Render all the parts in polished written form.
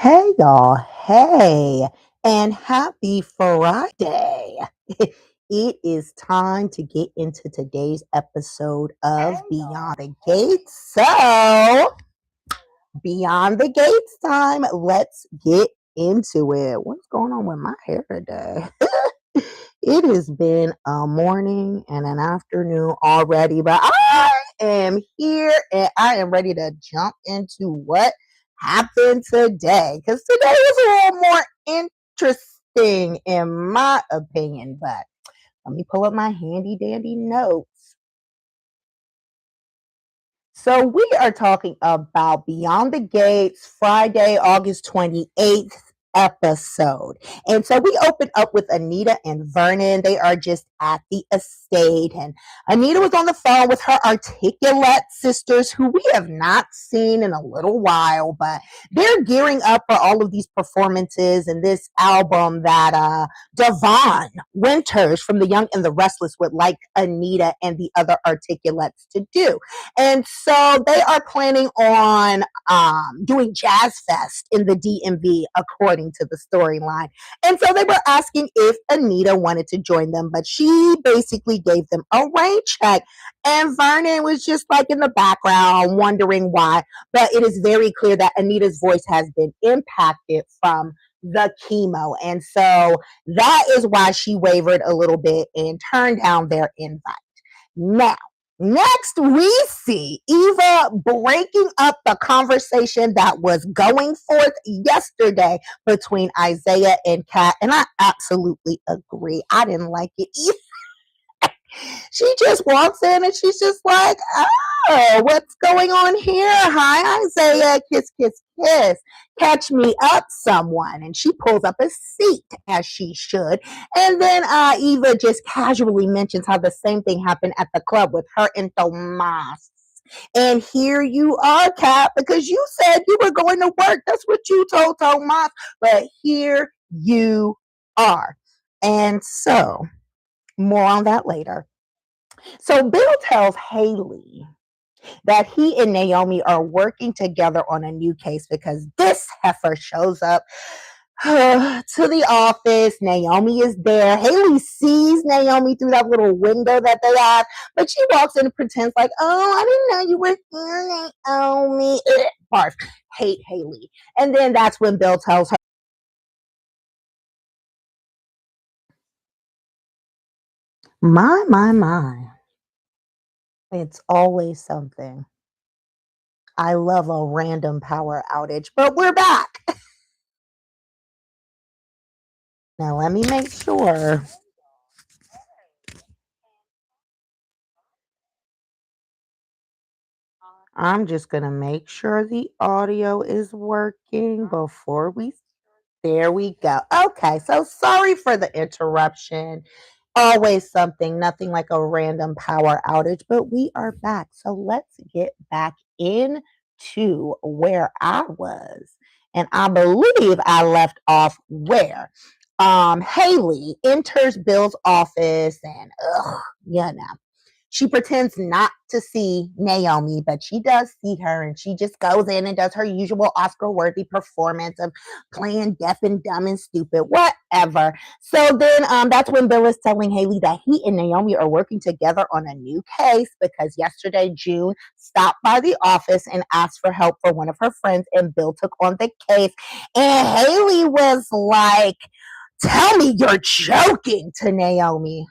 Hey y'all, hey, and happy Friday. It is time to get into today's episode of Beyond the Gates. So, Beyond the Gates time, let's get into it. What's going on with my hair today? It has been a morning and an afternoon already, but I am here and I am ready to jump into what happened today because today was a little more interesting in my opinion. But let me pull up my handy dandy notes. So we are talking about Beyond the Gates, Friday, August 28th episode. And so we open up with Anita and Vernon. They are just at the estate. And Anita was on the phone with her articulate sisters, who we have not seen in a little while, but they're gearing up for all of these performances and this album that Devon Winters from The Young and the Restless would like Anita and the other articulates to do. And so they are planning on doing Jazz Fest in the DMV, according to the storyline. And so they were asking if Anita wanted to join them, but she basically gave them a rain check. And Vernon was just like in the background, wondering why. But it is very clear that Anita's voice has been impacted from the chemo. And so that is why she wavered a little bit and turned down their invite. Now, next, we see Eva breaking up the conversation that was going forth yesterday between Isaiah and Kat, and I absolutely agree. I didn't like it either. She just walks in and she's just like, oh, what's going on here? Hi, Isaiah. Kiss, kiss, kiss. Catch me up, someone. And she pulls up a seat, as she should. And then Eva just casually mentions how the same thing happened at the club with her and Tomas. And here you are, Kat, because you said you were going to work. That's what you told Tomas. But here you are. And so, more on that later. So Bill tells Hayley that he and Naomi are working together on a new case because this heifer shows up to the office. Naomi is there. Hayley sees Naomi through that little window that they have, but she walks in and pretends like, oh, I didn't know you were here, Naomi. Barf. Hate Hayley. And then that's when Bill tells her, my. It's always something. I love a random power outage, but we're back. Now, let me make sure. I'm just going to make sure the audio is working before we. There we go. Okay, so sorry for the interruption. Always something, nothing like a random power outage, but we are back. So let's get back into where I was. And I believe I left off where Hayley enters Bill's office and she pretends not to see Naomi, but she does see her, and she just goes in and does her usual Oscar-worthy performance of playing deaf and dumb and stupid, whatever. So then that's when Bill is telling Hayley that he and Naomi are working together on a new case because yesterday June stopped by the office and asked for help for one of her friends, and Bill took on the case. And Hayley was like, tell me you're joking, to Naomi.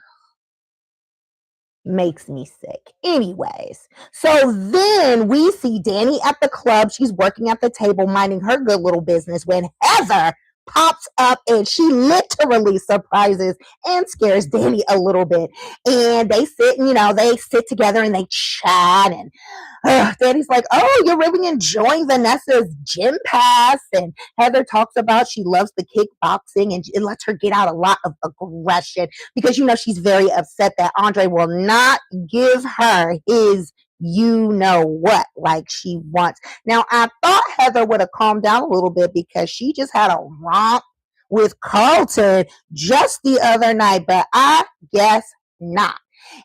Makes me sick. Anyways, so then we see Danny at the club. She's working at the table, minding her good little business, when Heather pops up and she literally surprises and scares Danny a little bit. And they sit, they sit together and they chat. And Danny's like, oh, you're really enjoying Vanessa's gym pass. And Heather talks about she loves the kickboxing and it lets her get out a lot of aggression because, she's very upset that Andre will not give her his what like she wants. Now, I thought Heather would have calmed down a little bit because she just had a romp with Carlton just the other night, but I guess not.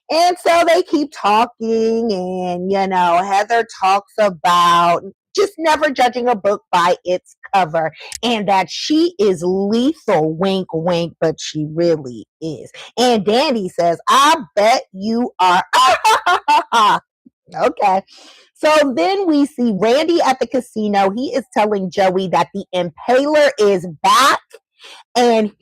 And so they keep talking, and Heather talks about just never judging a book by its cover, and that she is lethal, wink, wink, but she really is. And Danny says, I bet you are. Okay. So then we see Randy at the casino. He is telling Joey that the impaler is back, and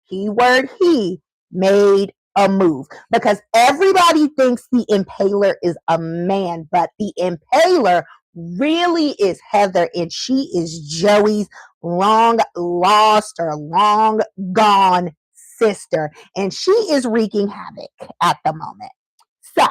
keyword he, made a move, because everybody thinks the impaler is a man, but the impaler really is Heather, and she is Joey's long lost or long gone sister, and she is wreaking havoc at the moment. So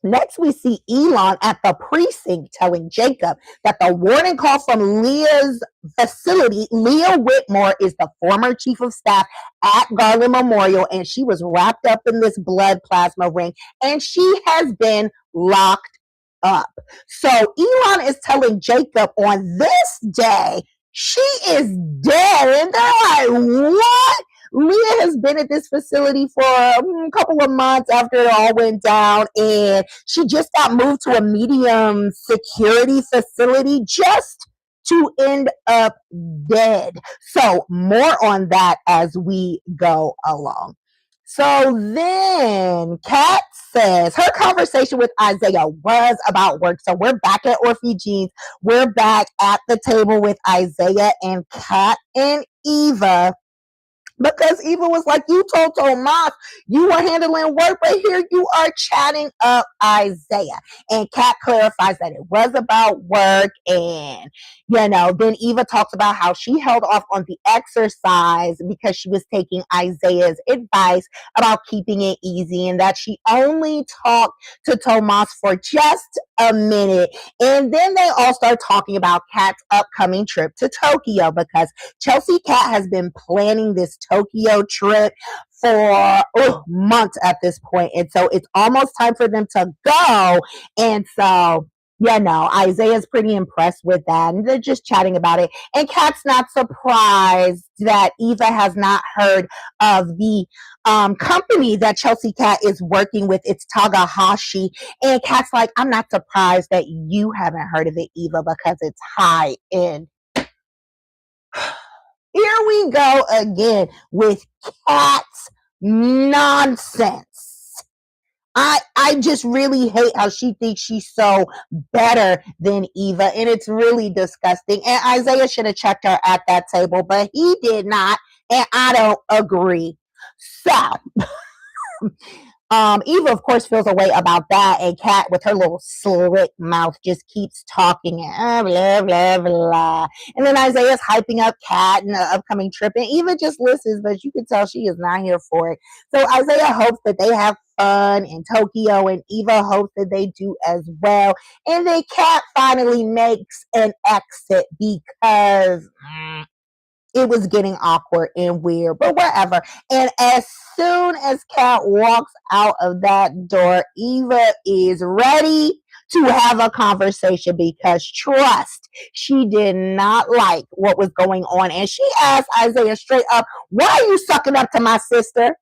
next, we see Elon at the precinct telling Jacob that the warning call from Leah's facility. Leah Whitmore is the former chief of staff at Garland Memorial, and she was wrapped up in this blood plasma ring, and she has been locked up. So Elon is telling Jacob on this day she is dead, and they're like, what? Leah has been at this facility for a couple of months after it all went down, and she just got moved to a medium security facility just to end up dead. So more on that as we go along. So then Kat says her conversation with Isaiah was about work. So we're back at Orphe Jeans. We're back at the table with Isaiah and Kat and Eva, because Eva was like, you told Tomas you were handling work, but here you are chatting up Isaiah. And Kat clarifies that it was about work. And, then Eva talks about how she held off on the exercise because she was taking Isaiah's advice about keeping it easy, and that she only talked to Tomas for just a minute. And then they all start talking about Kat's upcoming trip to Tokyo, because ChelseaKat has been planning this Tokyo trip for months at this point. And so it's almost time for them to go. And so, Isaiah's pretty impressed with that. And they're just chatting about it. And Kat's not surprised that Eva has not heard of the company that ChelseaKat is working with. It's Tagahashi. And Kat's like, I'm not surprised that you haven't heard of it, Eva, because it's high end. Here we go again with Kat's nonsense. I just really hate how she thinks she's so better than Eva, and it's really disgusting. And Isaiah should have checked her at that table, but he did not, and I don't agree. So Eva, of course, feels a way about that, and Kat, with her little slick mouth, just keeps talking and blah, blah, blah. And then Isaiah's hyping up Kat and the upcoming trip, and Eva just listens, but you can tell she is not here for it. So Isaiah hopes that they have fun in Tokyo, and Eva hopes that they do as well. And then Kat finally makes an exit because it was getting awkward and weird, but whatever. And as soon as Kat walks out of that door, Eva is ready to have a conversation, because trust, she did not like what was going on. And she asked Isaiah straight up, why are you sucking up to my sister?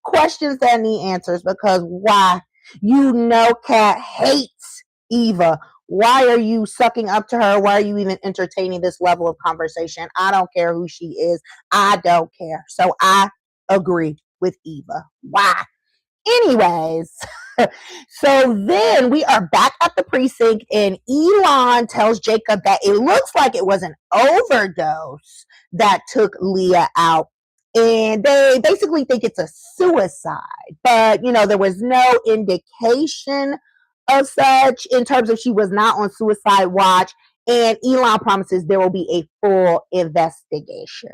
Questions that need answers, because why? Kat hates Eva. Why are you sucking up to her? Why are you even entertaining this level of conversation? I don't care who she is. I don't care. So I agree with Eva. Why? Anyways, so then we are back at the precinct, and Elon tells Jacob that it looks like it was an overdose that took Leah out. And they basically think it's a suicide. But, there was no indication of such, in terms of she was not on suicide watch. And Elon promises there will be a full investigation.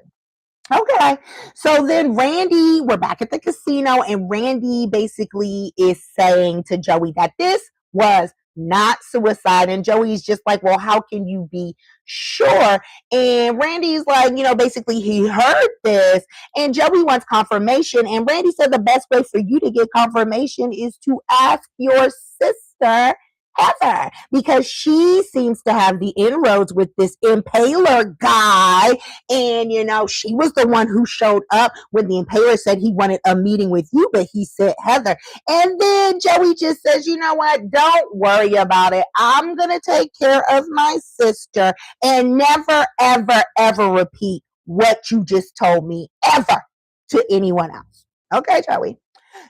Okay, so then we're back at the casino, and Randy basically is saying to Joey that this was not suicide. And Joey's just like, well, how can you be sure? And Randy's like, basically he heard this, and Joey wants confirmation. And Randy said the best way for you to get confirmation is to ask your sister, Heather, because she seems to have the inroads with this impaler guy. And, she was the one who showed up when the impaler said he wanted a meeting with you, but he said Heather. And then Joey just says, you know what? Don't worry about it. I'm going to take care of my sister and never, ever, ever repeat what you just told me ever to anyone else. Okay, Joey.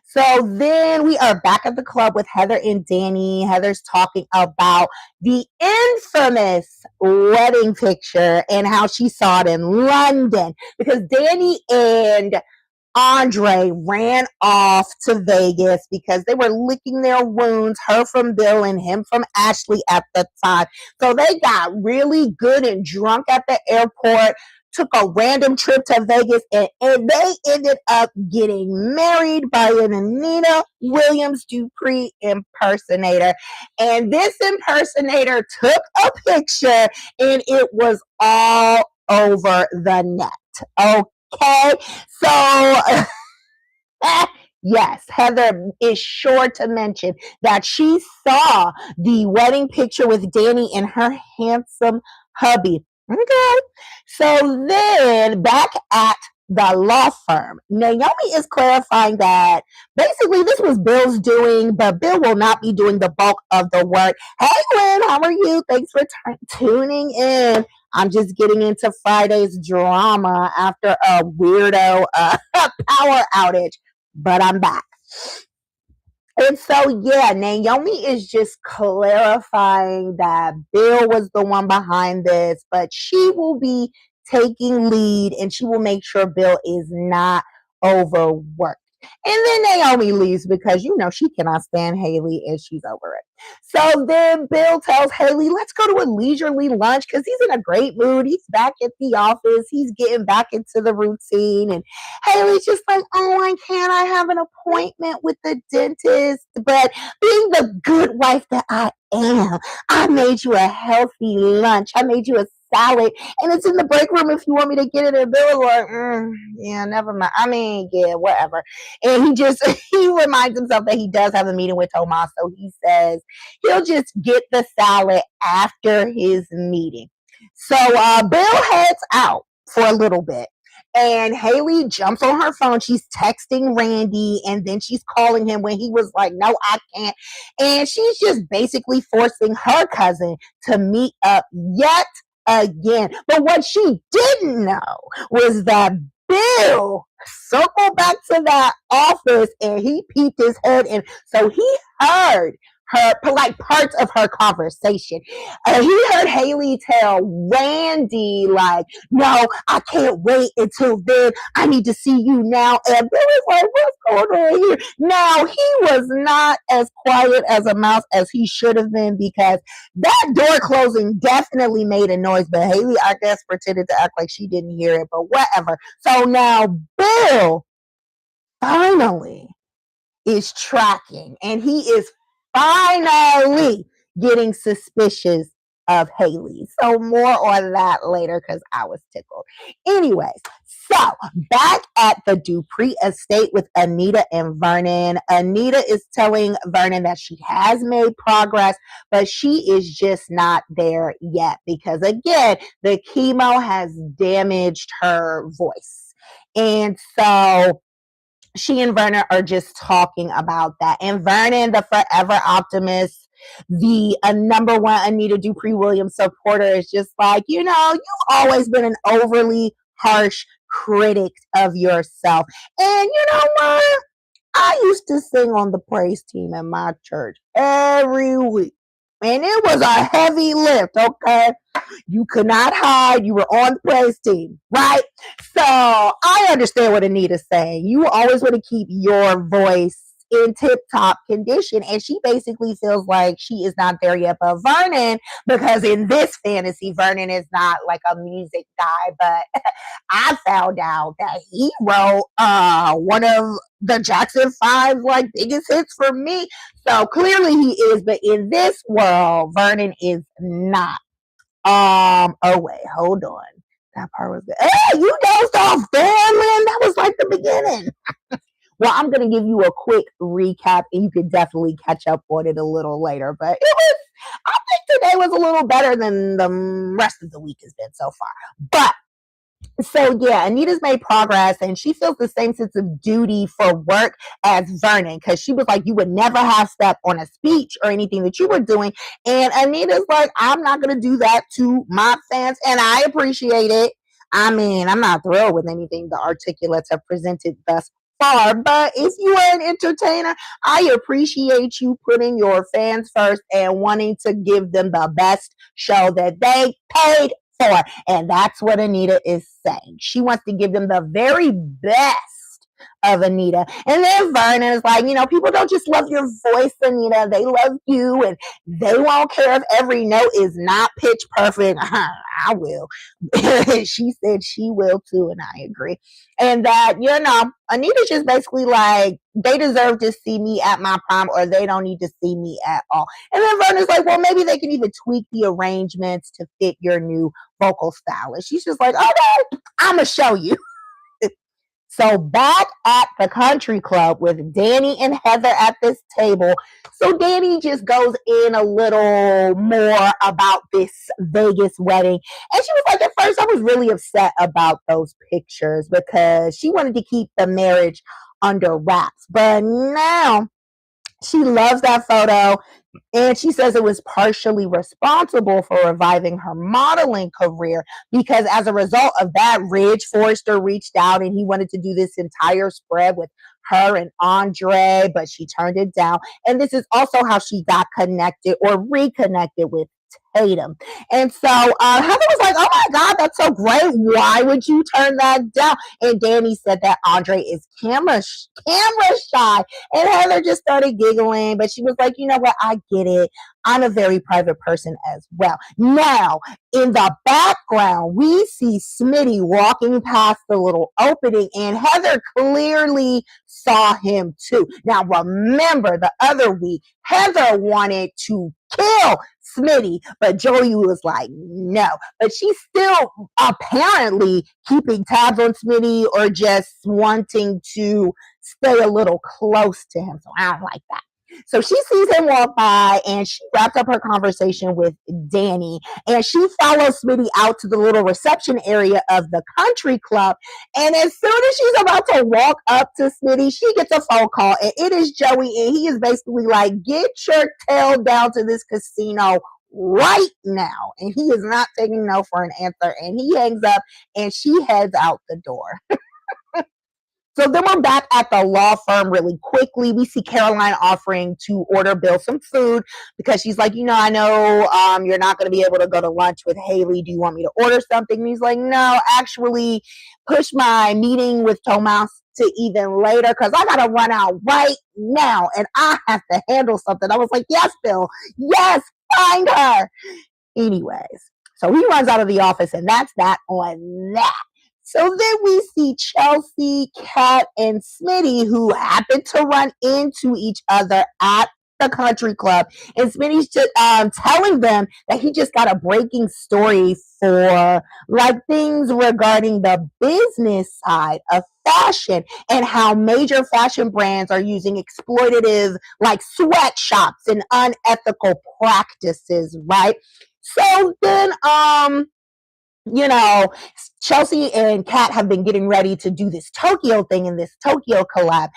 So then we are back at the club with Heather and Danny. Heather's talking about the infamous wedding picture and how she saw it in London, because Danny and Andre ran off to Vegas because they were licking their wounds, her from Bill and him from Ashley at the time. So they got really good and drunk at the airport, took a random trip to Vegas, and they ended up getting married by an Anita Williams Dupree impersonator. And this impersonator took a picture, and it was all over the net. Okay, so yes, Heather is sure to mention that she saw the wedding picture with Danny and her handsome hubby. Okay, so then back at the law firm, Naomi is clarifying that basically this was Bill's doing, but Bill will not be doing the bulk of the work. Hey, Gwen, how are you? Thanks for tuning in. I'm just getting into Friday's drama after a weirdo power outage, but I'm back. And so, yeah, Naomi is just clarifying that Bill was the one behind this, but she will be taking lead and she will make sure Bill is not overworked. And then Naomi leaves because, she cannot stand Hayley and she's over it. So then Bill tells Hayley, let's go to a leisurely lunch because he's in a great mood. He's back at the office. He's getting back into the routine. And Hayley's just like, I have an appointment with the dentist. But being the good wife that I am, I made you a healthy lunch. I made you a salad, and it's in the break room if you want me to get it. And Bill was like, yeah, never mind. Yeah, whatever. And he reminds himself that he does have a meeting with Tomas, so he says he'll just get the salad after his meeting. So Bill heads out for a little bit. And Hayley jumps on her phone. She's texting Randy, and then she's calling him when he was like, no, I can't. And she's just basically forcing her cousin to meet up yet again. But what she didn't know was that Bill circled back to that office and he peeped his head in. So he heard her parts of her conversation. He heard Hayley tell Randy, like, no, I can't wait until then. I need to see you now. And Bill was like, what's going on here? Now, he was not as quiet as a mouse as he should have been, because that door closing definitely made a noise. But Hayley, I guess, pretended to act like she didn't hear it, but whatever. So now Bill finally is tracking, and he is finally getting suspicious of Hayley. So more on that later because I was tickled. Anyways, so back at the Dupree estate with Anita and Vernon. Anita is telling Vernon that she has made progress, but she is just not there yet because, again, the chemo has damaged her voice. And so she and Vernon are just talking about that. And Vernon, the forever optimist, the number one Anita Dupree Williams supporter, is just like, you've always been an overly harsh critic of yourself. And you know what? I used to sing on the praise team in my church every week. And it was a heavy lift, okay? You could not hide. You were on the praise team, right? So I understand what Anita's saying. You always want to keep your voice in tip-top condition, and she basically feels like she is not there yet. But Vernon, because in this fantasy, Vernon is not like a music guy, but I found out that he wrote one of the Jackson 5 biggest hits for me. So clearly he is, but in this world, Vernon is not. Oh wait, hold on. That part was good. Hey, you dozed off, Vernon. That was like the beginning. Well, I'm going to give you a quick recap and you can definitely catch up on it a little later. But it was, I think today was a little better than the rest of the week has been so far. But so yeah, Anita's made progress and she feels the same sense of duty for work as Vernon, because she was like, you would never have step on a speech or anything that you were doing. And Anita's like, I'm not going to do that to my fans. And I appreciate it. I mean, I'm not thrilled with anything the articulates have presented thus far, but if you are an entertainer, I appreciate you putting your fans first and wanting to give them the best show that they paid for. And that's what Anita is saying. She wants to give them the very best of Anita. And then Vernon is like, people don't just love your voice, Anita. They love you and they won't care if every note is not pitch perfect. I will. She said she will too, and I agree. And that, Anita's just basically like, they deserve to see me at my prime or they don't need to see me at all. And then Vernon's like, well, maybe they can even tweak the arrangements to fit your new vocal style. And she's just like, okay, I'm going to show you. So back at the country club with Danny and Heather at this table. So Danny just goes in a little more about this Vegas wedding. And she was like, at first I was really upset about those pictures because she wanted to keep the marriage under wraps. But now she loves that photo. And she says it was partially responsible for reviving her modeling career because as a result of that, Ridge Forrester reached out and he wanted to do this entire spread with her and Andre, but she turned it down. And this is also how she got connected or reconnected with Tatum. And so Heather was like, oh my God, that's so great. Why would you turn that down? And Danny said that Andre is camera shy. And Heather just started giggling, but she was like, you know what? I get it. I'm a very private person as well. Now, in the background, we see Smitty walking past the little opening, and Heather clearly saw him too. Now, remember the other week, Heather wanted to kill Smitty, but Joey was like, no. But she's still apparently keeping tabs on Smitty or just wanting to stay a little close to him. So I don't like that. So she sees him walk by and she wrapped up her conversation with Danny and she follows Smitty out to the little reception area of the country club. And as soon as she's about to walk up to Smitty, she gets a phone call and it is Joey. And he is basically like, get your tail down to this casino right now. And he is not taking no for an answer. And he hangs up and she heads out the door. So then we're back at the law firm really quickly. We see Caroline offering to order Bill some food because she's like, I know you're not going to be able to go to lunch with Hayley. Do you want me to order something? And he's like, no, actually push my meeting with Tomas to even later because I got to run out right now and I have to handle something. I was like, yes, Bill. Yes, find her. Anyways, so he runs out of the office and that's that on that. So then we see Chelsea, Kat, and Smitty who happen to run into each other at the country club. And Smitty's just telling them that he just got a breaking story for like things regarding the business side of fashion and how major fashion brands are using exploitative like sweatshops and unethical practices, right? So then Chelsea and Kat have been getting ready to do this Tokyo thing and this Tokyo collab.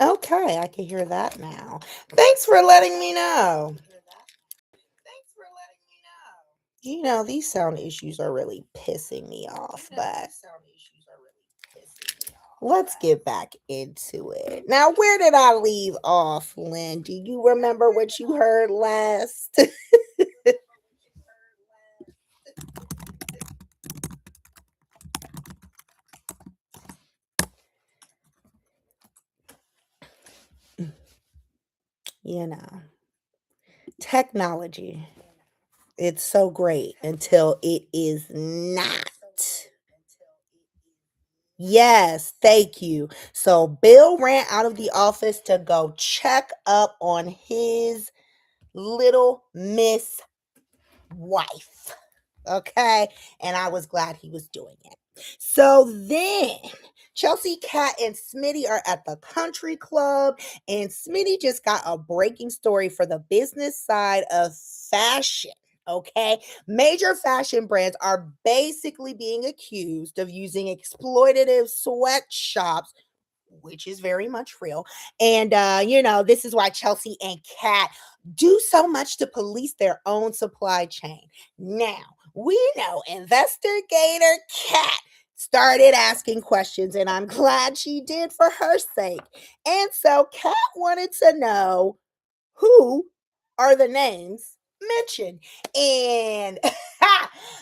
Okay, I can hear that now. Thanks for letting me know. These sound issues are really pissing me off, but let's get back into it. Now, where did I leave off, Lynn? Do you remember what you heard last? you know, technology. It's so great until it is not. Yes, thank you. So Bill ran out of the office to go check up on his little miss wife. Okay. And I was glad he was doing it. So then ChelseaKat and Smitty are at the country club, and Smitty just got a breaking story for the business side of fashion. Okay. Major fashion brands are basically being accused of using exploitative sweatshops, which is very much real. And, this is why Chelsea and Kat do so much to police their own supply chain. Now, we know investigator Kat started asking questions, and I'm glad she did for her sake. And so Kat wanted to know, who are the names mentioned? And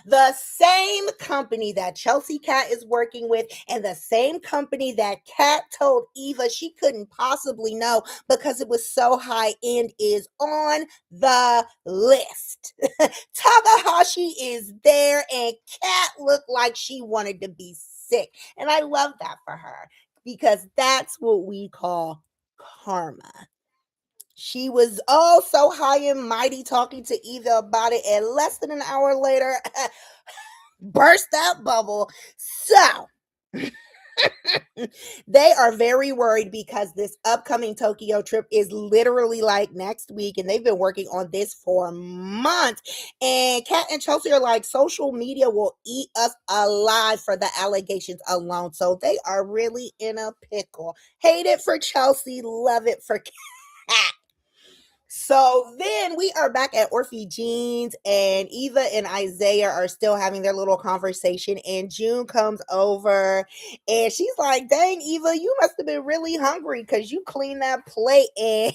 the same company that ChelseaKat is working with, and the same company that Kat told Eva she couldn't possibly know because it was so high end, is on the list. Takahashi is there, and Kat looked like she wanted to be sick. And I love that for her, because that's what we call karma. She was oh so high and mighty talking to Eva about it, and less than an hour later, burst that bubble. So they are very worried because this upcoming Tokyo trip is literally like next week, and they've been working on this for months. And Kat and Chelsea are like, social media will eat us alive for the allegations alone. So they are really in a pickle. Hate it for Chelsea, love it for Kat. So then we are back at Orphe Jeans, and Eva and Isaiah are still having their little conversation. And June comes over, and she's like, "Dang, Eva, you must have been really hungry because you cleaned that plate." And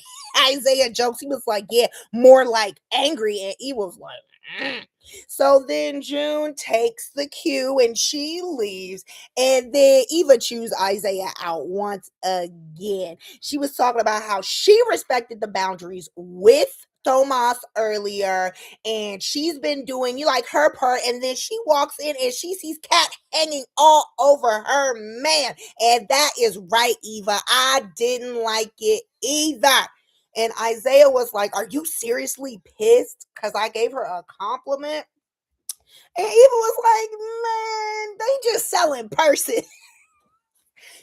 Isaiah jokes, he was like, "Yeah, more like angry." And Eva was like, "Mm." So then June takes the cue and she leaves. And then Eva chews Isaiah out once again. She was talking about how she respected the boundaries with Thomas earlier, and she's been doing you like her part, and then she walks in and she sees Kat hanging all over her man. And that is right, Eva. I didn't like it either. And Isaiah was like, "Are you seriously pissed? Because I gave her a compliment." And Eva was like, "Man, they just selling person."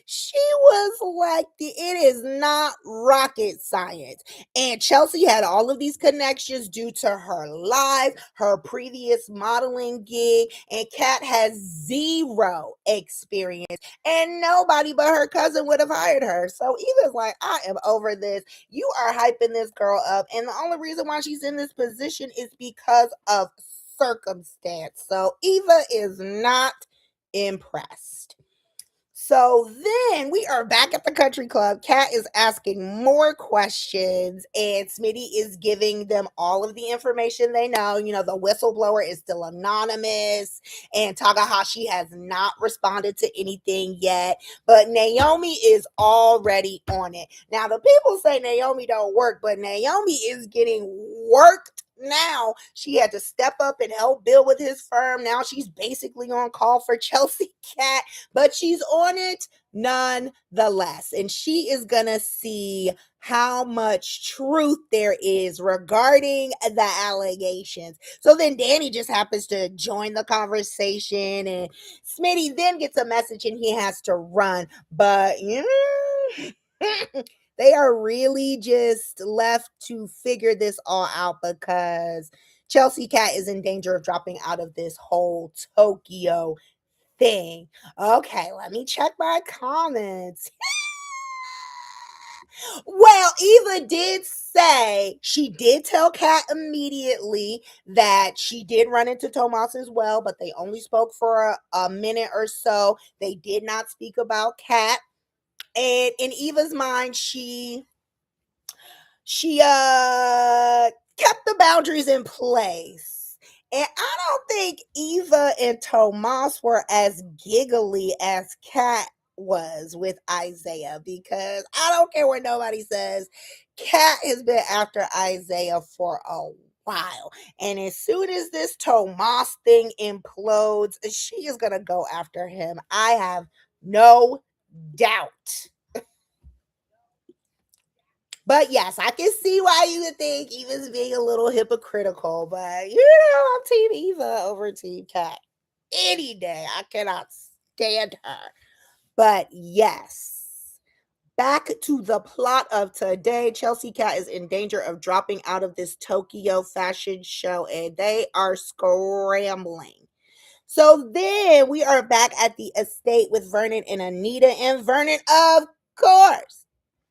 She was like, it is not rocket science. And Chelsea had all of these connections due to her life, her previous modeling gig, and Kat has zero experience. And nobody but her cousin would have hired her. So Eva's like, I am over this. You are hyping this girl up. And the only reason why she's in this position is because of circumstance. So Eva is not impressed. So then we are back at the country club. Kat is asking more questions, and Smitty is giving them all of the information they know. The whistleblower is still anonymous, and Takahashi has not responded to anything yet. But Naomi is already on it. Now, the people say Naomi don't work, but Naomi is getting worked now. She had to step up and help Bill with his firm. Now she's basically on call for ChelseaKat, but she's on it nonetheless. And she is going to see how much truth there is regarding the allegations. So then Danny just happens to join the conversation, and Smitty then gets a message and he has to run. But, they are really just left to figure this all out because ChelseaKat is in danger of dropping out of this whole Tokyo thing. Okay, let me check my comments. Well, Eva did say she did tell Kat immediately that she did run into Tomas as well, but they only spoke for a minute or so. They did not speak about Kat. And in Eva's mind, she kept the boundaries in place. And I don't think Eva and Tomas were as giggly as Kat was with Isaiah, because I don't care what nobody says, Kat has been after Isaiah for a while. And as soon as this Tomas thing implodes, she is going to go after him. I have no doubt. But yes, I can see why you would think Eva's being a little hypocritical, but I'm Team Eva over Team Kat any day. I cannot stand her. But yes, back to the plot of today. ChelseaKat is in danger of dropping out of this Tokyo fashion show, and they are scrambling. So then we are back at the estate with Vernon and Anita, and Vernon, of course,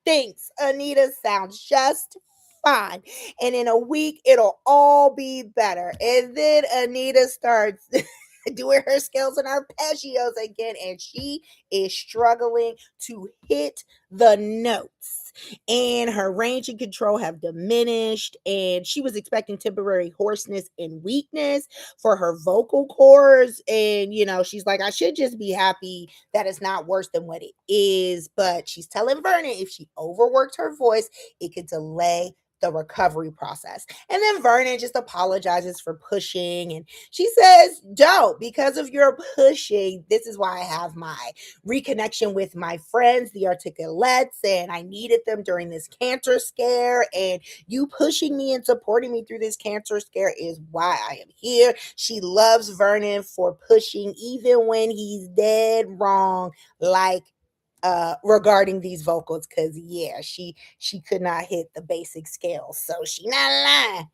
thinks Anita sounds just fine. And in a week, it'll all be better. And then Anita starts doing her skills and arpeggios again, and she is struggling to hit the notes. And her range and control have diminished, and she was expecting temporary hoarseness and weakness for her vocal cords. And, she's like, I should just be happy that it's not worse than what it is. But she's telling Vernon if she overworked her voice, it could delay the recovery process. And then Vernon just apologizes for pushing, and she says, don't, because of your pushing, this is why I have my reconnection with my friends, the Articulates, and I needed them during this cancer scare, and you pushing me and supporting me through this cancer scare is why I am here. She loves Vernon for pushing even when he's dead wrong, like regarding these vocals, because she could not hit the basic scales, so she not lying.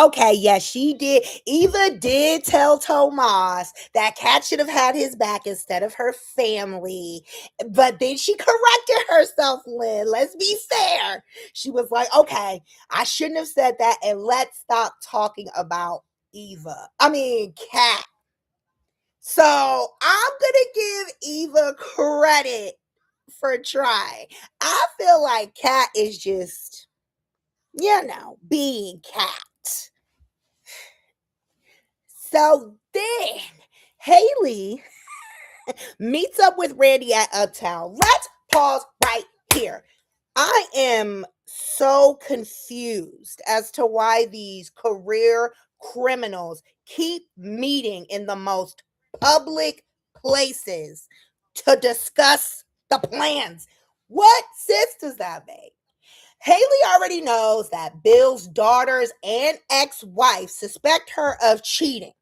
Okay, yes, she did. Eva did tell Tomas that Kat should have had his back instead of her family. But then she corrected herself, Lynn. Let's be fair. She was like, okay, I shouldn't have said that, and let's stop talking about Kat. So I'm gonna give Eva credit for trying. I feel like Kat is just, being Kat. So then Hayley meets up with Randy at Uptown. Let's pause right here. I am so confused as to why these career criminals keep meeting in the most public places to discuss the plans. What sense does that make? Haley already knows that Bill's daughters and ex-wife suspect her of cheating.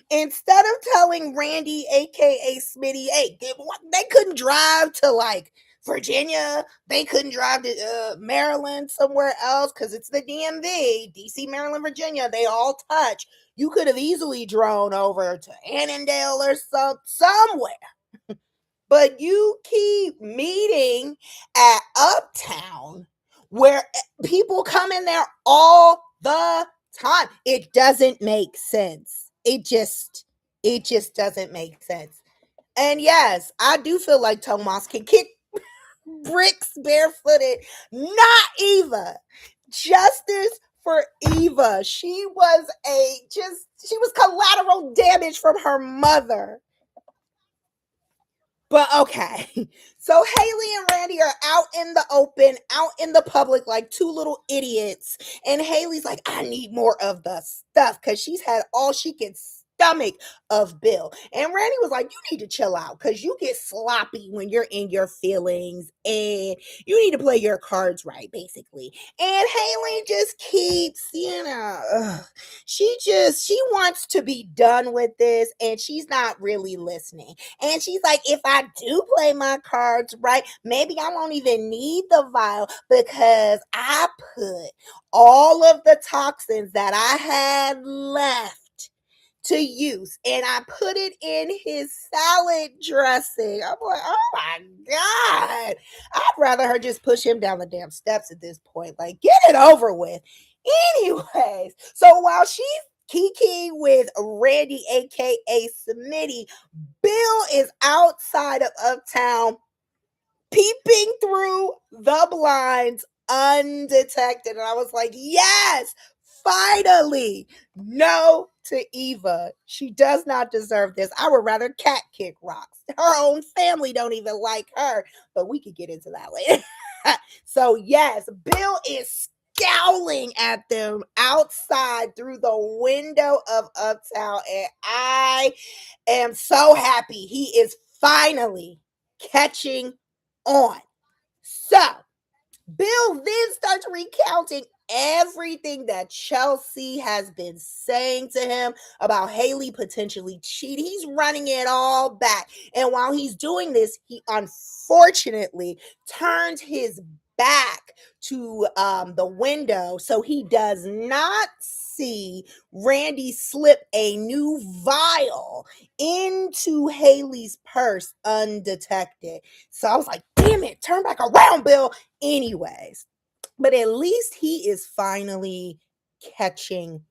Instead of telling Randy, aka Smitty, hey, they couldn't drive to like Virginia, they couldn't drive to Maryland, somewhere else, because it's the DMV, DC, Maryland, Virginia, they all touch. You could have easily drone over to Annandale or somewhere. But you keep meeting at Uptown where people come in there all the time. It doesn't make sense. It just doesn't make sense. And yes, I do feel like Tomas can kick bricks barefooted. Not Eva. Justice for Eva. She was collateral damage from her mother. But okay, so Hayley and Randy are out in the open, out in the public like two little idiots. And Hayley's like, I need more of the stuff, because she's had all she can stomach of Bill. And Randy was like, you need to chill out, because you get sloppy when you're in your feelings, and you need to play your cards right, basically. And Hayley just keeps, she wants to be done with this, and she's not really listening. And she's like, if I do play my cards right, maybe I won't even need the vial, because I put all of the toxins that I had left to use, and I put it in his salad dressing. I'm like, oh my God. I'd rather her just push him down the damn steps at this point. Like, get it over with. Anyways, so while she's kikiing with Randy, aka Smitty, Bill is outside of Uptown peeping through the blinds undetected. And I was like, yes, finally. No to Eva. She does not deserve this. I would rather Kat kick rocks. Her own family don't even like her, but we could get into that later. So, yes, Bill is scowling at them outside through the window of Uptown. And I am so happy he is finally catching on. So, Bill then starts recounting everything that Chelsea has been saying to him about Hayley potentially cheating. He's running it all back. And while he's doing this, he unfortunately turns his back to the window so he does not see Randy slip a new vial into Hayley's purse undetected. So I was like, damn it, turn back around, Bill. Anyways, but at least he is finally catching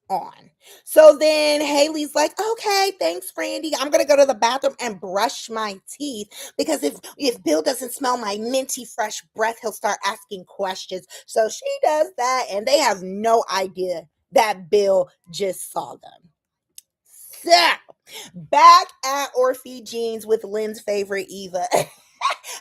on. So then Hayley's like, okay, thanks, Randy. I'm gonna go to the bathroom and brush my teeth because if Bill doesn't smell my minty fresh breath, he'll start asking questions. So she does that, and they have no idea that Bill just saw them. So back at Orphe Jeans with Lynn's favorite Eva.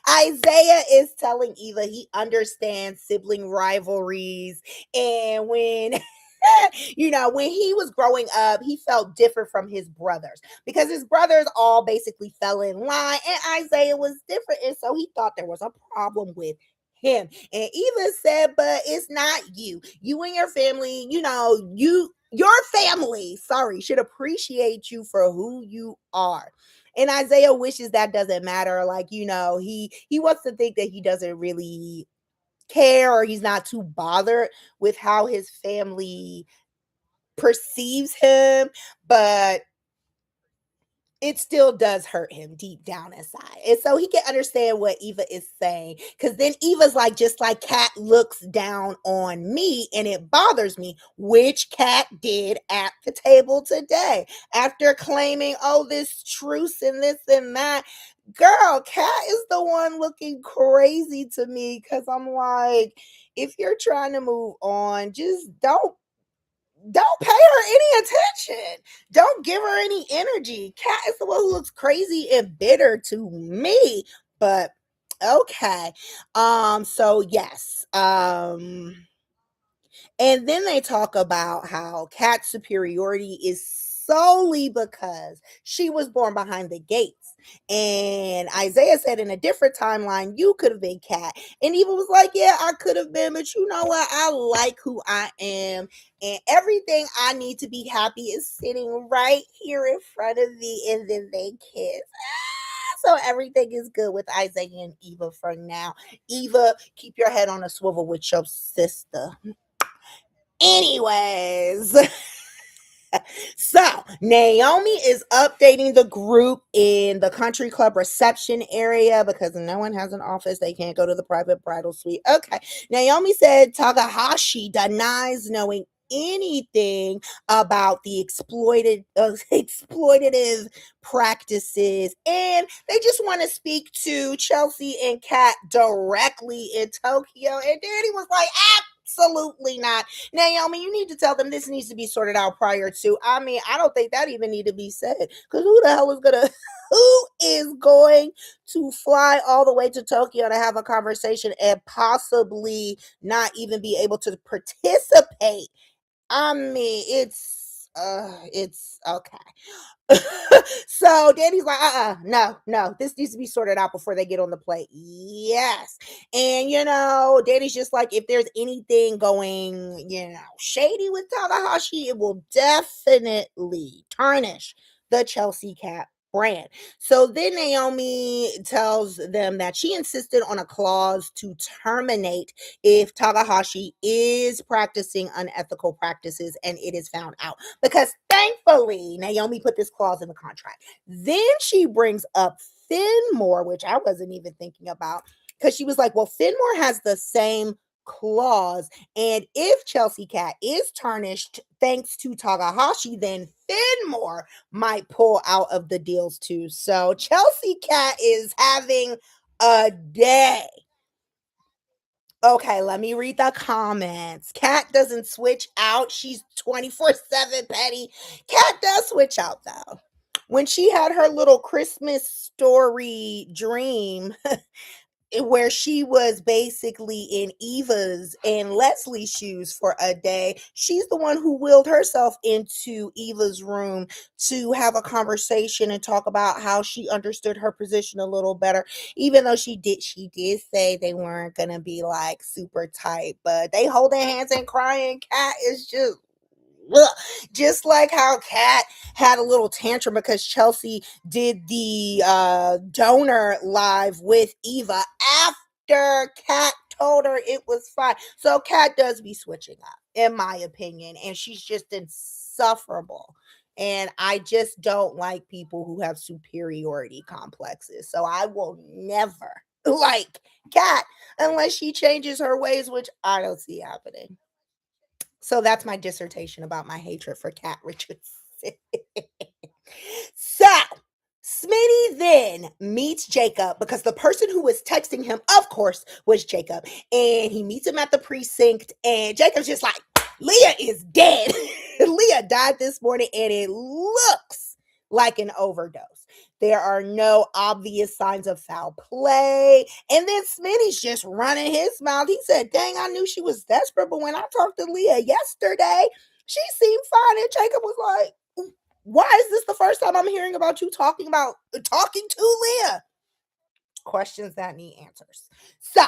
Isaiah is telling Eva he understands sibling rivalries. And when, when he was growing up, he felt different from his brothers because his brothers all basically fell in line and Isaiah was different. And so he thought there was a problem with him. And Eva said, but it's not you. You and your family, your family, should appreciate you for who you are. And Isaiah wishes that doesn't matter. Like, he wants to think that he doesn't really care or he's not too bothered with how his family perceives him, but it still does hurt him deep down inside. And so he can understand what Eva is saying. Because then Eva's like, just like Kat looks down on me and it bothers me, which Kat did at the table today. After claiming, this truce and this and that. Girl, Kat is the one looking crazy to me because I'm like, if you're trying to move on, just don't pay her any attention. Don't give her any energy. Kat is the one who looks crazy and bitter to me. But okay. So yes. And then they talk about how Kat's superiority is solely because she was born behind the gates. And Isaiah said in a different timeline, you could have been Kat. And Eva was like, yeah, I could have been, but you know what? I like who I am. And everything I need to be happy is sitting right here in front of me. And then they kiss. So everything is good with Isaiah and Eva for now. Eva, keep your head on a swivel with your sister. Anyways, so Naomi is updating the group in the country club reception area because no one has an office. They can't go to the private bridal suite. Okay. Naomi said Takahashi denies knowing anything about the exploitative practices, and they just want to speak to Chelsea and Kat directly in Tokyo. And Danny was like, absolutely not. Naomi, you need to tell them this needs to be sorted out prior to. I mean, I don't think that even need to be said because who is going to fly all the way to Tokyo to have a conversation and possibly not even be able to participate? I mean, it's okay. So Danny's like, no, this needs to be sorted out before they get on the plate. Yes. And Danny's just like, if there's anything going, shady with Takahashi, it will definitely tarnish the ChelseaKat brand. So then Naomi tells them that she insisted on a clause to terminate if Takahashi is practicing unethical practices and it is found out. Because thankfully, Naomi put this clause in the contract. Then she brings up Finmore, which I wasn't even thinking about, because she was like, well, Finmore has the same clause. And if ChelseaKat is tarnished thanks to Takahashi, then Finmore might pull out of the deals too. So ChelseaKat is having a day. Okay, let me read the comments. Kat doesn't switch out. She's 24/7 petty. Kat does switch out though. When she had her little Christmas story dream where she was basically in Eva's and Leslie's shoes for a day, she's the one who willed herself into Eva's room to have a conversation and talk about how she understood her position a little better, even though she did say they weren't gonna be like super tight, but they holding hands and crying. Kat is just like how Kat had a little tantrum because Chelsea did the donor live with Eva after Kat told her it was fine. So Kat does be switching up, in my opinion, and she's just insufferable. And I just don't like people who have superiority complexes. So I will never like Kat unless she changes her ways, which I don't see happening. So that's my dissertation about my hatred for Kat Richardson. So Smitty then meets Jacob because the person who was texting him, of course, was Jacob. And he meets him at the precinct, and Jacob's just like, Leah is dead. Leah died this morning, and it looks like an overdose. There are no obvious signs of foul play. And then Smitty's just running his mouth. He said, dang, I knew she was desperate, but when I talked to Leah yesterday, she seemed fine. And Jacob was like, why is this the first time I'm hearing about you talking to Leah? Questions that need answers. So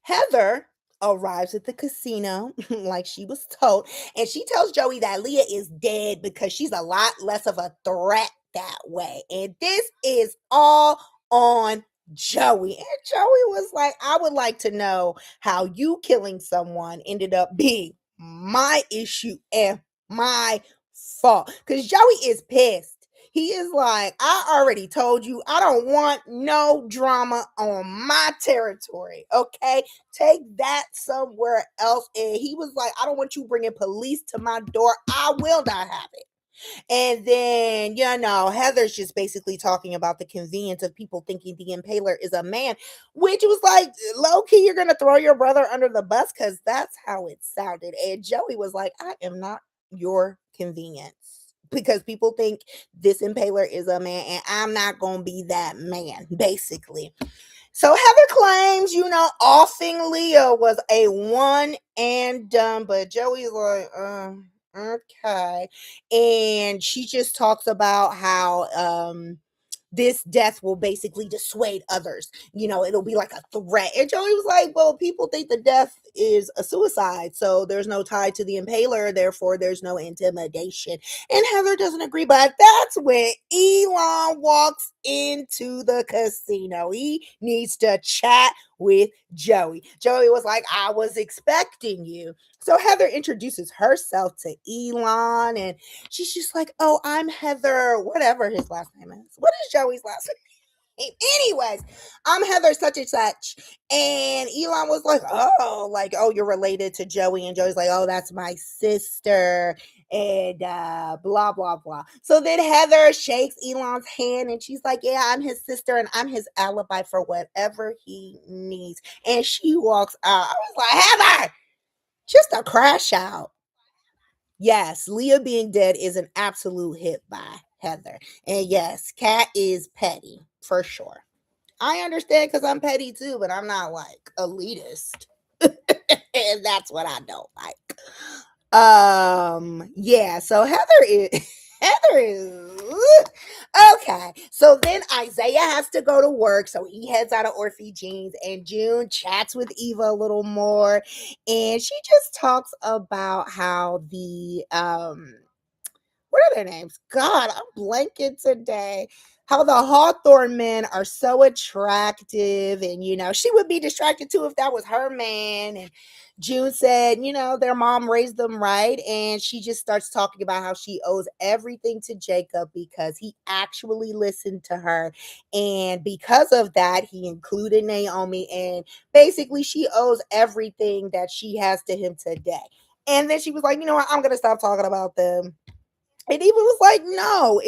Heather arrives at the casino like she was told, and she tells Joey that Leah is dead because she's a lot less of a threat that way. And this is all on Joey. And Joey was like, I would like to know how you killing someone ended up being my issue and my fault. Because Joey is pissed. He is like, I already told you I don't want no drama on my territory. Okay, take that somewhere else. And he was like, I don't want you bringing police to my door. I will not have it. And then, Heather's just basically talking about the convenience of people thinking the impaler is a man, which was like, low key, you're going to throw your brother under the bus because that's how it sounded. And Joey was like, I am not your convenience because people think this impaler is a man and I'm not going to be that man, basically. So Heather claims, offing Leah was a one and done, but Joey's like, okay. And she just talks about how this death will basically dissuade others. It'll be like a threat. And Joey was like, well, people think the death is a suicide, so there's no tie to the impaler, therefore there's no intimidation. And Heather doesn't agree, but that's when Elon walks into the casino. He needs to chat with Joey. Joey was like, I was expecting you. So Heather introduces herself to Elon, and she's just like, oh, I'm Heather, whatever his last name is. What is Joey's last name? Anyways, I'm Heather such and such. And Elon was like, oh, you're related to Joey. And Joey's like, oh, that's my sister. And blah, blah, blah. So then Heather shakes Elon's hand and she's like, yeah, I'm his sister and I'm his alibi for whatever he needs. And she walks out. I was like, Heather, just a crash out. Yes, Leah being dead is an absolute hit by Heather. And yes, Kat is petty for sure. I understand because I'm petty too, but I'm not like elitist. And that's what I don't like. Yeah, so Heather is okay. So then Isaiah has to go to work, so he heads out of Orphe Jeans, and June chats with Eva a little more, and she just talks about how the what are their names? God, I'm blanking today. How the Hawthorne men are so attractive, and she would be distracted too if that was her man. And June said, their mom raised them right, and she just starts talking about how she owes everything to Jacob because he actually listened to her, and because of that, he included Naomi, and basically, she owes everything that she has to him today. And then she was like, you know what? I'm gonna stop talking about them. And Eva was like, no,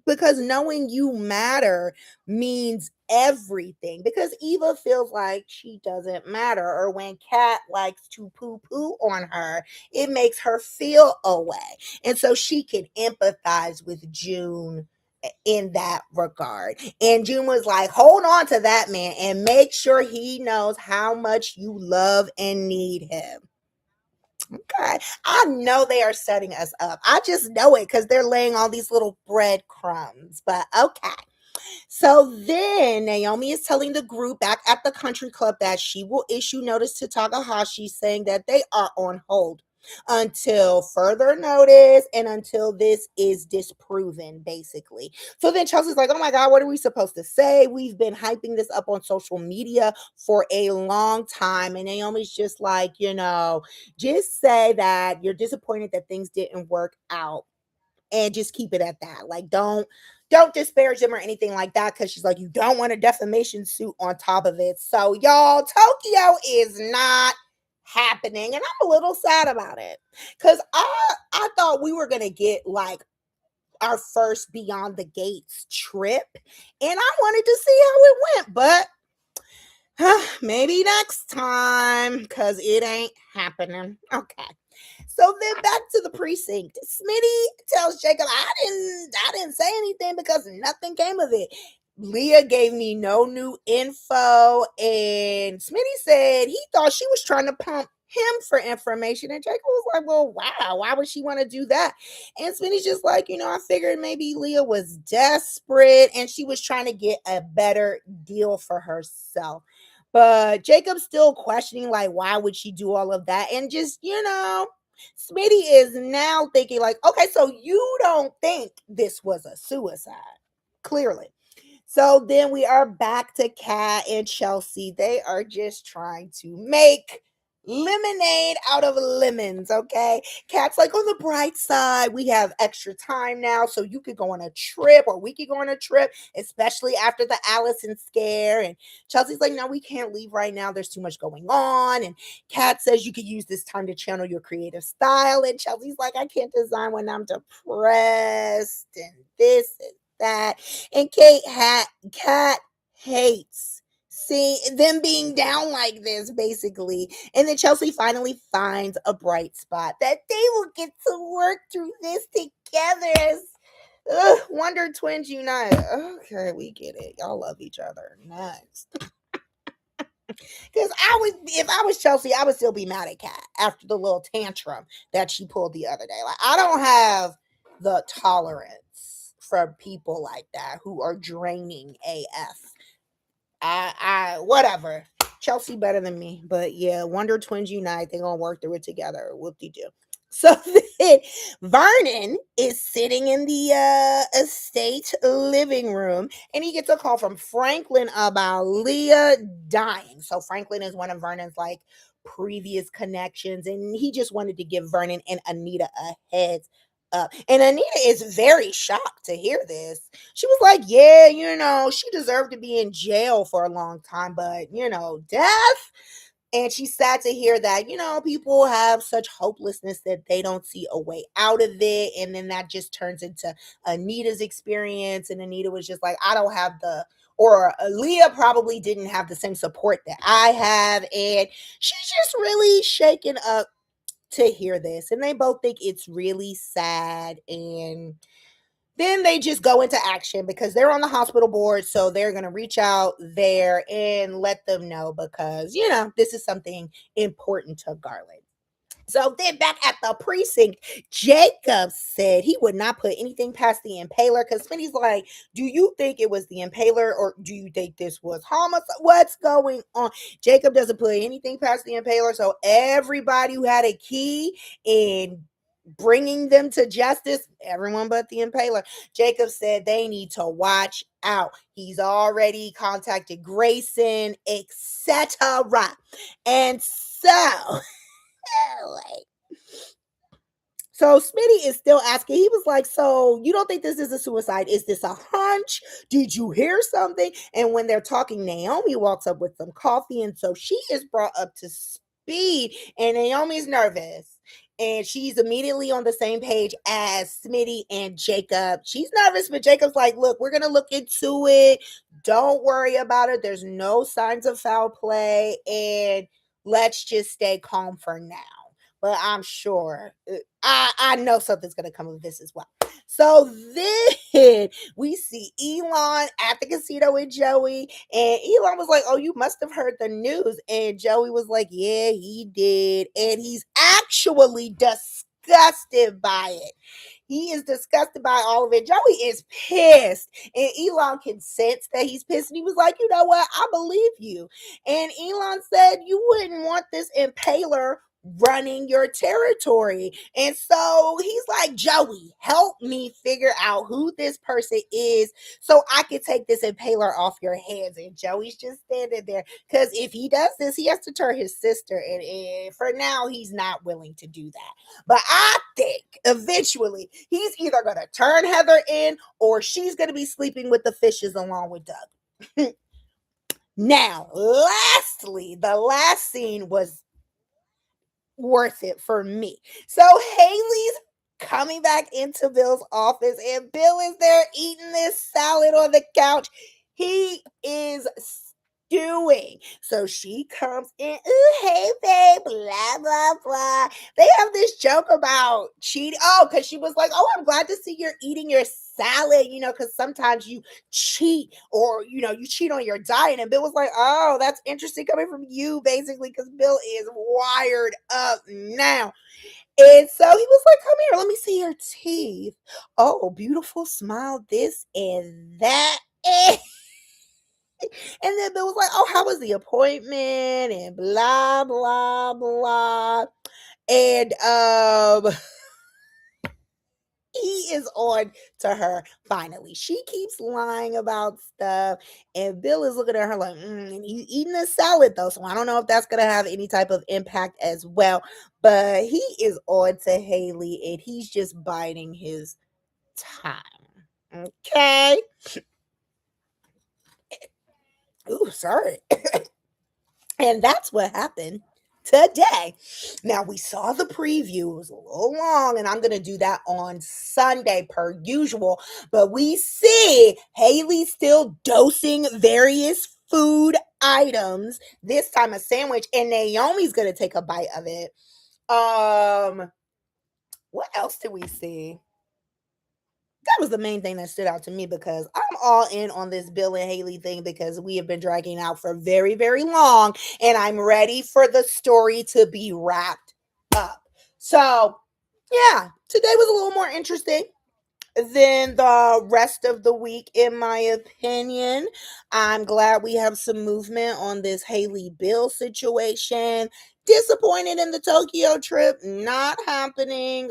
because knowing you matter means everything. Because Eva feels like she doesn't matter, or when Kat likes to poo-poo on her, it makes her feel away. And so she can empathize with June in that regard. And June was like, hold on to that man and make sure he knows how much you love and need him. Okay. I know they are setting us up. I just know it because they're laying all these little breadcrumbs. But okay. So then Naomi is telling the group back at the country club that she will issue notice to Takahashi saying that they are on hold until further notice and until this is disproven, basically. So then Chelsea's like, oh my God, what are we supposed to say? We've been hyping this up on social media for a long time. And Naomi's just like, just say that you're disappointed that things didn't work out and just keep it at that. Like, don't disparage them or anything like that, because she's like, you don't want a defamation suit on top of it. So y'all, Tokyo is not happening, and I'm a little sad about it, because I thought we were gonna get like our first Beyond the Gates trip, and I wanted to see how it went, but maybe next time, because it ain't happening. Okay. So then back to the precinct. Smitty tells Jacob, I didn't say anything because nothing came of it. Leah gave me no new info, and Smitty said he thought she was trying to pump him for information. And Jacob was like, well, wow, why would she want to do that? And Smitty's just like, I figured maybe Leah was desperate and she was trying to get a better deal for herself. But Jacob's still questioning, like, why would she do all of that? And just, Smitty is now thinking, like, okay, so you don't think this was a suicide, clearly. So then we are back to Kat and Chelsea. They are just trying to make lemonade out of lemons, okay? Kat's like, on the bright side, we have extra time now, so you could go on a trip, or we could go on a trip, especially after the Allison scare. And Chelsea's like, no, we can't leave right now. There's too much going on. And Kat says you could use this time to channel your creative style. And Chelsea's like, I can't design when I'm depressed, and this and that. And Kat hates see them being down like this, basically. And then Chelsea finally finds a bright spot that they will get to work through this together. Wonder Twins unite. Okay, we get it. Y'all love each other. Next. Because if I was Chelsea, I would still be mad at Kat after the little tantrum that she pulled the other day. Like, I don't have the tolerance for people like that who are draining AF. Whatever. Chelsea better than me, but yeah, Wonder Twins unite. They're gonna work through it together. Whoop-de-doo. So then Vernon is sitting in the estate living room, and he gets a call from Franklin about Leah dying. So Franklin is one of Vernon's like previous connections, and he just wanted to give Vernon and Anita a heads up. And Anita is very shocked to hear this. She was like, yeah, she deserved to be in jail for a long time, but death. And she's sad to hear that, people have such hopelessness that they don't see a way out of it. And then that just turns into Anita's experience. And Anita was just like, I don't have or Leah probably didn't have the same support that I have. And she's just really shaken up to hear this. And they both think it's really sad. And then they just go into action because they're on the hospital board. So they're going to reach out there and let them know because, this is something important to Garland. So then back at the precinct, Jacob said he would not put anything past the impaler because Smitty's like, do you think it was the impaler or do you think this was homicide? What's going on? Jacob doesn't put anything past the impaler. So everybody who had a key and bringing them to justice, everyone but the impaler. Jacob said they need to watch out. He's already contacted Grayson, etc. And so, so Smitty is still asking. He was like, so you don't think this is a suicide? Is this a hunch? Did you hear something? And when they're talking, Naomi walks up with some coffee. And so she is brought up to speed. And Naomi's nervous. And she's immediately on the same page as Smitty and Jacob. She's nervous, but Jacob's like, look, we're going to look into it. Don't worry about it. There's no signs of foul play. And let's just stay calm for now. But I'm sure, I know something's going to come of this as well. So then we see Elon at the casino with Joey, and Elon was like, oh, you must have heard the news. And Joey was like, yeah, he did. And he's actually disgusted by it. He is disgusted by all of it. Joey is pissed. And Elon can sense that he's pissed. And he was like, you know what? I believe you. And Elon said, you wouldn't want this impaler running your territory. And so he's like, Joey, help me figure out who this person is so I can take this impaler off your hands. And Joey's just standing there because if he does this, he has to turn his sister. And for now, he's not willing to do that. But I think eventually he's either going to turn Heather in or she's going to be sleeping with the fishes along with Doug. Now, lastly, the last scene was worth it for me. So Hayley's coming back into Bill's office, and Bill is there eating this salad on the couch. He is stewing. So she comes in, ooh, hey babe, blah, blah, blah. They have this joke about cheating. Oh, because she was like, oh, I'm glad to see you're eating your salad, because sometimes you cheat or, you cheat on your diet. And Bill was like, oh, that's interesting coming from you, basically, because Bill is wired up now. And so he was like, come here, let me see your teeth. Oh, beautiful smile, this and that. And then Bill was like, oh, how was the appointment? And blah, blah, blah. And he is on to her finally. She keeps lying about stuff, and Bill is looking at her like, and he's eating a salad though, so I don't know if that's gonna have any type of impact as well. But he is on to Hayley, and he's just biding his time. Okay. Ooh, sorry. And that's what happened today. Now, we saw the preview. It was a little long, and I'm going to do that on Sunday per usual. But we see Hayley still dosing various food items, this time a sandwich, and Naomi's going to take a bite of it. What else did we see? That was the main thing that stood out to me because I'm all in on this Bill and Hayley thing because we have been dragging out for very, very long, and I'm ready for the story to be wrapped up. So, yeah, today was a little more interesting than the rest of the week, in my opinion. I'm glad we have some movement on this Hayley Bill situation. Disappointed in the Tokyo trip not happening.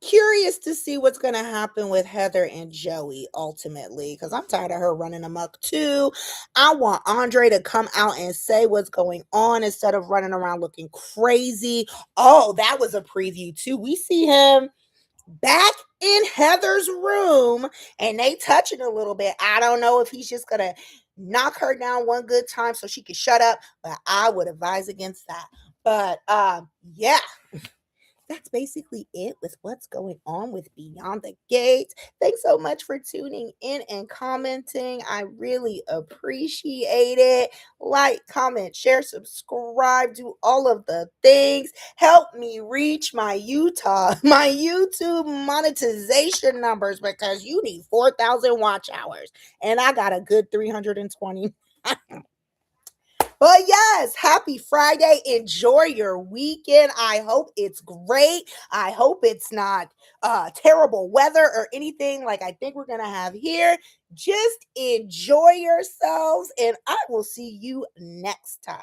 Curious to see what's going to happen with Heather and Joey ultimately, because I'm tired of her running amok too. I want Andre to come out and say what's going on instead of running around looking crazy. Oh, that was a preview too. We see him back in Heather's room and they touching a little bit. I don't know if he's just going to knock her down one good time so she can shut up, but I would advise against that. But yeah, that's basically it with what's going on with Beyond the Gates. Thanks so much for tuning in and commenting. I really appreciate it. Like, comment, share, subscribe, do all of the things. Help me reach my YouTube monetization numbers because you need 4,000 watch hours. And I got a good 320. But yes, happy Friday. Enjoy your weekend. I hope it's great. I hope it's not terrible weather or anything like I think we're going to have here. Just enjoy yourselves, and I will see you next time.